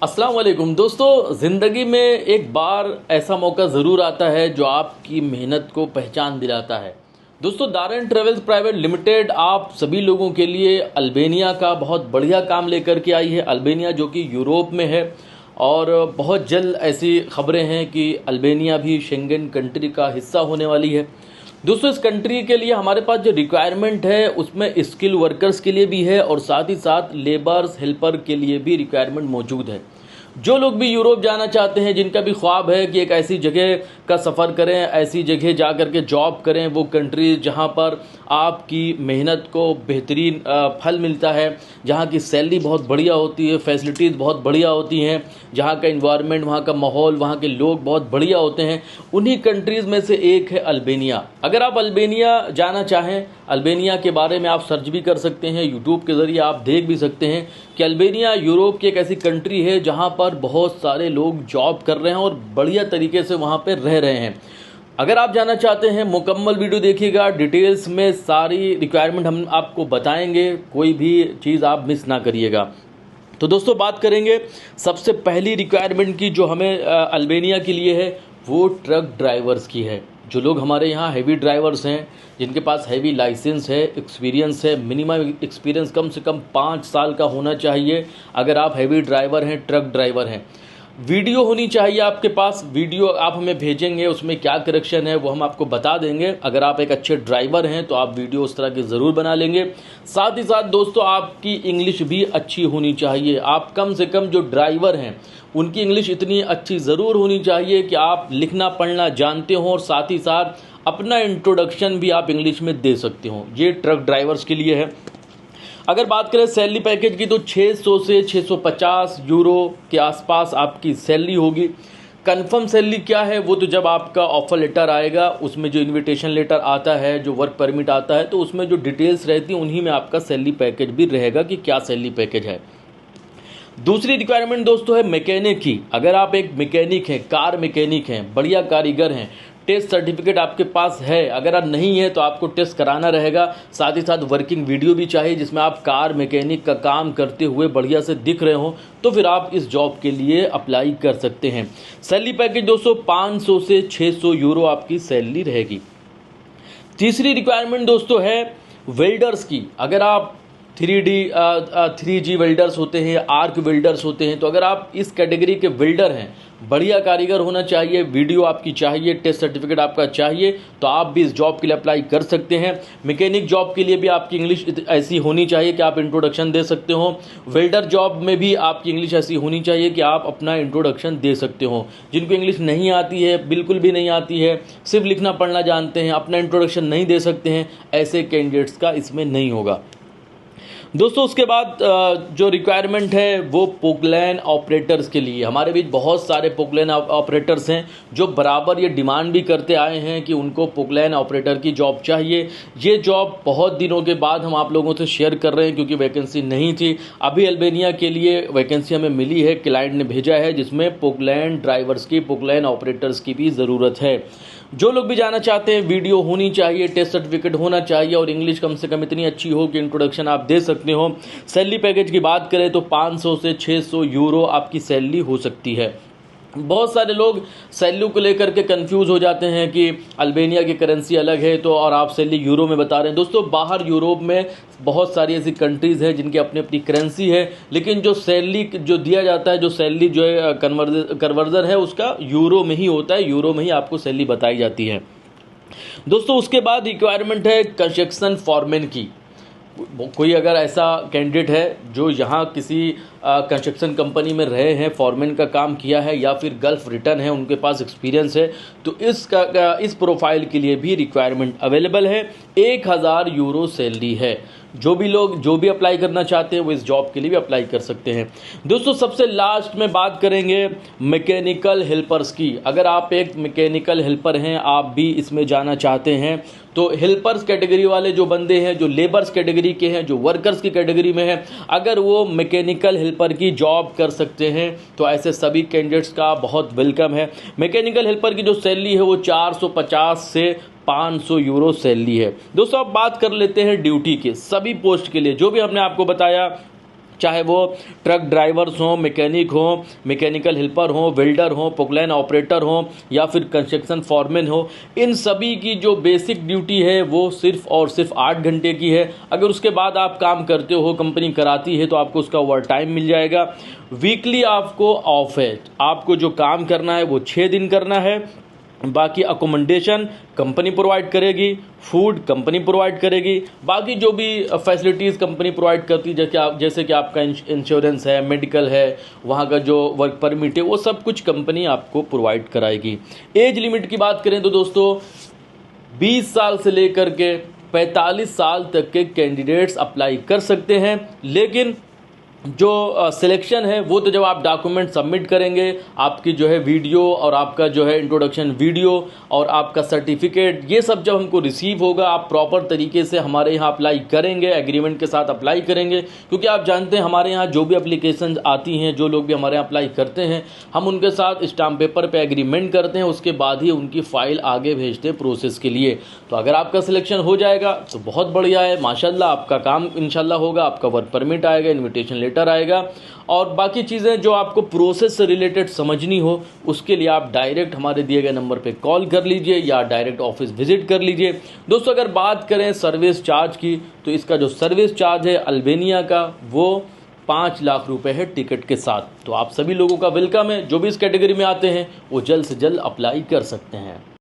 अस्सलाम वालेकुम दोस्तों, ज़िंदगी में एक बार ऐसा मौका ज़रूर आता है जो आपकी मेहनत को पहचान दिलाता है। दोस्तों, दारन ट्रेवल्स प्राइवेट लिमिटेड आप सभी लोगों के लिए अल्बानिया का बहुत बढ़िया काम लेकर के आई है। अल्बानिया जो कि यूरोप में है और बहुत जल्द ऐसी खबरें हैं कि अल्बानिया भी शेंगन कंट्री का हिस्सा होने वाली है। दोस्तों, इस कंट्री के लिए हमारे पास जो रिक्वायरमेंट है उसमें स्किल वर्कर्स के लिए भी है और साथ ही साथ लेबर्स हेल्पर के लिए भी रिक्वायरमेंट मौजूद है। जो लोग भी यूरोप जाना चाहते हैं, जिनका भी ख्वाब है कि एक ऐसी जगह का सफ़र करें, ऐसी जगह जा कर के जॉब करें, वो कंट्री जहां पर आपकी मेहनत को बेहतरीन फल मिलता है, जहां की सैलरी बहुत बढ़िया होती है, फैसिलिटीज़ बहुत बढ़िया होती हैं, जहां का इन्वायरमेंट, वहां का माहौल, वहां के लोग बहुत बढ़िया होते हैं, उन्हीं कंट्रीज़ में से एक है अल्बानिया। अगर आप अल्बानिया जाना चाहें, अल्बानिया के बारे में आप सर्च भी कर सकते हैं, यूट्यूब के ज़रिए आप देख भी सकते हैं कि अल्बानिया यूरोप की एक ऐसी कंट्री है जहां पर बहुत सारे लोग जॉब कर रहे हैं और बढ़िया तरीके से वहां पर रह रहे हैं। अगर आप जानना चाहते हैं, मुकम्मल वीडियो देखिएगा, डिटेल्स में सारी रिक्वायरमेंट हम आपको बताएंगे, कोई भी चीज़ आप मिस ना करिएगा। तो दोस्तों, बात करेंगे सबसे पहली रिक्वायरमेंट की जो हमें अल्बानिया के लिए है, वो ट्रक ड्राइवर्स की है। जो लोग हमारे यहाँ हैवी ड्राइवर्स हैं, जिनके पास हैवी लाइसेंस है, एक्सपीरियंस है, मिनिमम एक्सपीरियंस कम से कम 5 साल का होना चाहिए। अगर आप हैवी ड्राइवर हैं, ट्रक ड्राइवर हैं, वीडियो होनी चाहिए आपके पास। वीडियो आप हमें भेजेंगे, उसमें क्या करेक्शन है वो हम आपको बता देंगे। अगर आप एक अच्छे ड्राइवर हैं तो आप वीडियो उस तरह की ज़रूर बना लेंगे। साथ ही साथ दोस्तों, आपकी इंग्लिश भी अच्छी होनी चाहिए। आप कम से कम जो ड्राइवर हैं उनकी इंग्लिश इतनी अच्छी ज़रूर होनी चाहिए कि आप लिखना पढ़ना जानते हो और साथ ही साथ अपना इंट्रोडक्शन भी आप इंग्लिश में दे सकते हो। ये ट्रक ड्राइवर्स के लिए है। अगर बात करें सैलरी पैकेज की, तो 600 से 650 यूरो के आसपास आपकी सैलरी होगी। कंफर्म सैलरी क्या है वो तो जब आपका ऑफर लेटर आएगा, उसमें जो इनविटेशन लेटर आता है, जो वर्क परमिट आता है, तो उसमें जो डिटेल्स रहती हैं उन्हीं में आपका सैलरी पैकेज भी रहेगा कि क्या सैलरी पैकेज है। दूसरी रिक्वायरमेंट दोस्तों है मैकेनिक की। अगर आप एक मैकेनिक हैं, कार मैकेनिक हैं, बढ़िया कारीगर हैं, टेस्ट सर्टिफिकेट आपके पास है, अगर आप नहीं है तो आपको टेस्ट कराना रहेगा। साथ ही साथ वर्किंग वीडियो भी चाहिए जिसमें आप कार मैकेनिक का काम करते हुए बढ़िया से दिख रहे हो, तो फिर आप इस जॉब के लिए अप्लाई कर सकते हैं। सैलरी पैकेज दोस्तों 500 से 600 यूरो आपकी सैलरी रहेगी। तीसरी रिक्वायरमेंट दोस्तों है वेल्डर्स की। अगर आप 3G वेल्डर्स होते हैं, आर्क वेल्डर्स होते हैं, तो अगर आप इस कैटेगरी के वेल्डर हैं, बढ़िया कारीगर होना चाहिए, वीडियो आपकी चाहिए, टेस्ट सर्टिफिकेट आपका चाहिए, तो आप भी इस जॉब के लिए अप्लाई कर सकते हैं। मैकेनिक जॉब के लिए भी आपकी इंग्लिश ऐसी होनी चाहिए कि आप इंट्रोडक्शन दे सकते हो। वेल्डर जॉब में भी आपकी इंग्लिश ऐसी होनी चाहिए कि आप अपना इंट्रोडक्शन दे सकते हो। जिनको इंग्लिश नहीं आती है, बिल्कुल भी नहीं आती है, सिर्फ लिखना पढ़ना जानते हैं, अपना इंट्रोडक्शन नहीं दे सकते हैं, ऐसे कैंडिडेट्स का इसमें नहीं होगा। दोस्तों, उसके बाद जो रिक्वायरमेंट है वो पोकलैन ऑपरेटर्स के लिए। हमारे बीच बहुत सारे पोकलैन ऑपरेटर्स हैं जो बराबर ये डिमांड भी करते आए हैं कि उनको पोकलैन ऑपरेटर की जॉब चाहिए। ये जॉब बहुत दिनों के बाद हम आप लोगों से शेयर कर रहे हैं क्योंकि वैकेंसी नहीं थी। अभी अल्बानिया के लिए वैकेंसी हमें मिली है, क्लाइंट ने भेजा है, जिसमें पोकलैन ड्राइवर्स की, पोकलैन ऑपरेटर्स की भी ज़रूरत है। जो लोग भी जाना चाहते हैं, वीडियो होनी चाहिए, टेस्ट सर्टिफिकेट होना चाहिए और इंग्लिश कम से कम इतनी अच्छी हो कि इंट्रोडक्शन आप दे सकते हो। सैलरी पैकेज की बात करें तो 500 से 600 यूरो आपकी सैलरी हो सकती है। बहुत सारे लोग सैलरी को लेकर के कंफ्यूज हो जाते हैं कि अल्बानिया की करेंसी अलग है तो और आप सैलरी यूरो में बता रहे हैं। दोस्तों, बाहर यूरोप में बहुत सारी ऐसी कंट्रीज़ हैं जिनकी अपनी अपनी करेंसी है, लेकिन जो सैलरी जो दिया जाता है, जो सैलरी जो है कन्वर्जन है, उसका यूरो में ही होता है, यूरो में ही आपको सैलरी बताई जाती है। दोस्तों, उसके बाद रिक्वायरमेंट है कंस्ट्रक्शन फॉरमैन की। कोई अगर ऐसा कैंडिडेट है जो यहाँ किसी कंस्ट्रक्शन कंपनी में रहे हैं, फॉरमैन का काम किया है या फिर गल्फ रिटर्न है, उनके पास एक्सपीरियंस है, तो इस प्रोफाइल के लिए भी रिक्वायरमेंट अवेलेबल है। 1000 यूरो सैलरी है। जो भी अप्लाई करना चाहते हैं वो इस जॉब के लिए भी अप्लाई कर सकते हैं। दोस्तों, सबसे लास्ट में बात करेंगे मैकेनिकल हेल्पर्स की। अगर आप एक मैकेनिकल हेल्पर हैं, आप भी इसमें जाना चाहते हैं, तो हेल्पर्स कैटेगरी वाले जो बंदे हैं, जो लेबर्स कैटेगरी के हैं, जो वर्कर्स की कैटेगरी में हैं, अगर वो मैकेनिकल हेल्पर की जॉब कर सकते हैं तो ऐसे सभी कैंडिडेट्स का बहुत वेलकम है। मैकेनिकल हेल्पर की जो सैलरी है वो 450 से 500 यूरो सैलरी है। दोस्तों, अब बात कर लेते हैं ड्यूटी के। सभी पोस्ट के लिए जो भी हमने आपको बताया चाहे वो ट्रक ड्राइवर्स हों, मैकेनिक हों, मैकेनिकल हेल्पर हों, वेल्डर हों, पोकलाइन ऑपरेटर हों या फिर कंस्ट्रक्शन फॉरमैन हो, इन सभी की जो बेसिक ड्यूटी है वो सिर्फ और सिर्फ 8 घंटे की है। अगर उसके बाद आप काम करते हो, कंपनी कराती है, तो आपको उसका ओवर टाइम मिल जाएगा। वीकली आपको ऑफ है, आपको जो काम करना है वो 6 दिन करना है। बाकी अकोमोडेशन कंपनी प्रोवाइड करेगी, फूड कंपनी प्रोवाइड करेगी, बाकी जो भी फैसिलिटीज़ कंपनी प्रोवाइड करती है, जैसे कि आपका इंश्योरेंस है, मेडिकल है, वहाँ का जो वर्क परमिट है, वो सब कुछ कंपनी आपको प्रोवाइड कराएगी। एज लिमिट की बात करें तो दोस्तों 20 साल से लेकर के 45 साल तक के कैंडिडेट्स अप्लाई कर सकते हैं, लेकिन जो सिलेक्शन है वो तो जब आप डॉक्यूमेंट सबमिट करेंगे, आपकी जो है वीडियो और आपका जो है इंट्रोडक्शन वीडियो और आपका सर्टिफिकेट, ये सब जब हमको रिसीव होगा, आप प्रॉपर तरीके से हमारे यहाँ अप्लाई करेंगे, एग्रीमेंट के साथ अप्लाई करेंगे। क्योंकि आप जानते हैं हमारे यहाँ जो भी एप्लीकेशन आती हैं, जो लोग भी हमारे यहाँ अप्लाई करते हैं, हम उनके साथ स्टाम्प पेपर पर एग्रीमेंट करते हैं, उसके बाद ही उनकी फ़ाइल आगे भेजते हैं प्रोसेस के लिए। तो अगर आपका सिलेक्शन हो जाएगा तो बहुत बढ़िया है, माशाल्लाह, आपका काम इंशाल्लाह होगा, आपका वर्क परमिट आएगा, इन्विटेशन लेटर आएगा, और बाकी चीज़ें जो आपको प्रोसेस से रिलेटेड समझनी हो उसके लिए आप डायरेक्ट हमारे दिए गए नंबर पे कॉल कर लीजिए या डायरेक्ट ऑफिस विजिट कर लीजिए। दोस्तों, अगर बात करें सर्विस चार्ज की, तो इसका जो सर्विस चार्ज है अल्बानिया का वो 5 लाख रुपए है टिकट के साथ। तो आप सभी लोगों का वेलकम है, जो भी इस कैटेगरी में आते हैं वो जल्द से जल्द अप्लाई कर सकते हैं।